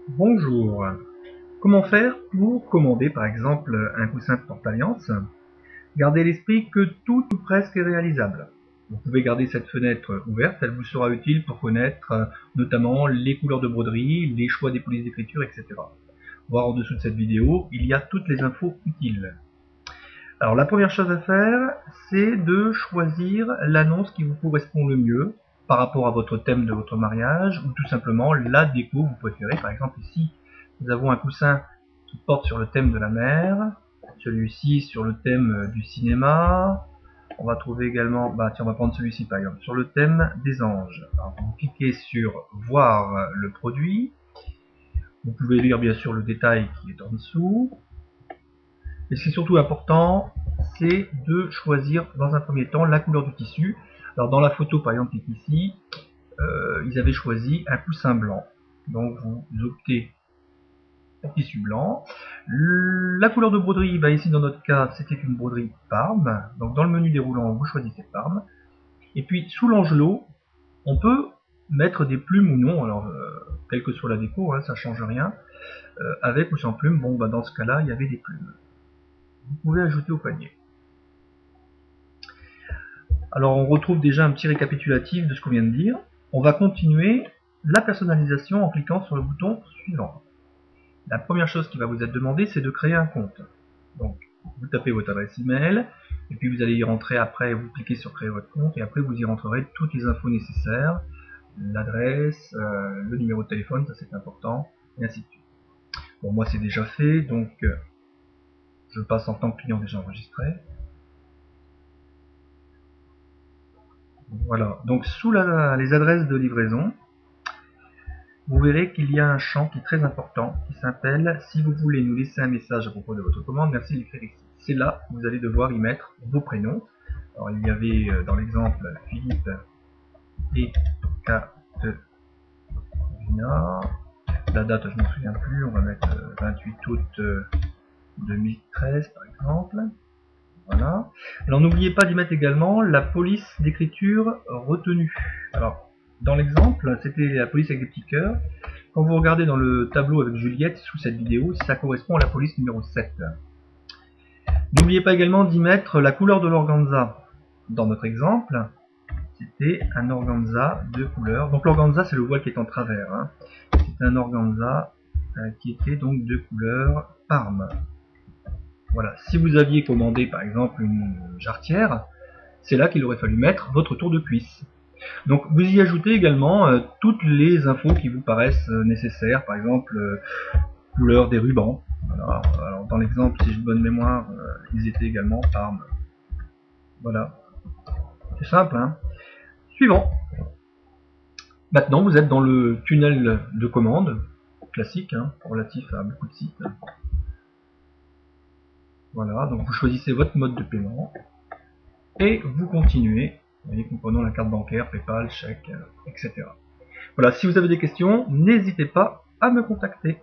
Bonjour. Comment faire pour commander par exemple un coussin porte-alliance? Gardez à l'esprit que tout ou presque est réalisable. Vous pouvez garder cette fenêtre ouverte, elle vous sera utile pour connaître notamment les couleurs de broderie, les choix des polices d'écriture, etc. Voir en dessous de cette vidéo, il y a toutes les infos utiles. Alors la première chose à faire, c'est de choisir l'annonce qui vous correspond le mieux par rapport à votre thème de votre mariage ou tout simplement la déco que vous préférez. Par exemple ici, nous avons un coussin qui porte sur le thème de la mer, celui-ci sur le thème du cinéma. On va trouver également, tiens, on va prendre celui-ci par exemple, sur le thème des anges. Alors, vous cliquez sur voir le produit. Vous pouvez lire bien sûr le détail qui est en dessous. Et ce qui est surtout important, c'est de choisir dans un premier temps la couleur du tissu. Alors dans la photo par exemple qui est ici, ils avaient choisi un coussin blanc. Donc vous optez pour tissu blanc. La couleur de broderie, ici dans notre cas, c'était une broderie Parme. Donc dans le menu déroulant, vous choisissez Parme. Et puis sous l'angelot, on peut mettre des plumes ou non. Alors quelle que soit la déco, ça change rien. Avec ou sans plumes, dans ce cas-là, il y avait des plumes. Vous pouvez ajouter au panier. Alors on retrouve déjà un petit récapitulatif de ce qu'on vient de dire. On va continuer la personnalisation en cliquant sur le bouton suivant. La première chose qui va vous être demandée, c'est de créer un compte. Donc vous tapez votre adresse email, et puis vous allez y rentrer après, vous cliquez sur créer votre compte, et après vous y rentrerez toutes les infos nécessaires, l'adresse, le numéro de téléphone, ça c'est important, et ainsi de suite. Bon, moi c'est déjà fait, donc je passe en tant que client déjà enregistré. Voilà, donc sous les adresses de livraison, vous verrez qu'il y a un champ qui est très important, qui s'appelle « Si vous voulez nous laisser un message à propos de votre commande, merci de l'écrire ici ». C'est là que vous allez devoir y mettre vos prénoms. Alors il y avait dans l'exemple Philippe et Katerina. La date je ne me souviens plus, on va mettre 28 août 2013 par exemple. Voilà. Alors n'oubliez pas d'y mettre également la police d'écriture retenue. Alors dans l'exemple, c'était la police avec des petits cœurs. Quand vous regardez dans le tableau avec Juliette sous cette vidéo, ça correspond à la police numéro 7. N'oubliez pas également d'y mettre la couleur de l'organza. Dans notre exemple, c'était un organza de couleur. Donc l'organza, c'est le voile qui est en travers. C'est un organza qui était donc de couleur Parme. Voilà. Si vous aviez commandé par exemple une jarretière, c'est là qu'il aurait fallu mettre votre tour de cuisse. Donc vous y ajoutez également toutes les infos qui vous paraissent nécessaires, par exemple couleur des rubans. Voilà. Alors dans l'exemple, si j'ai de bonne mémoire, ils étaient également Parme. Voilà. C'est simple, hein. Suivant. Maintenant, vous êtes dans le tunnel de commande, classique, relatif à beaucoup de sites. Voilà, donc vous choisissez votre mode de paiement et vous continuez, comprenant la carte bancaire, PayPal, chèque, etc. Voilà, si vous avez des questions, n'hésitez pas à me contacter.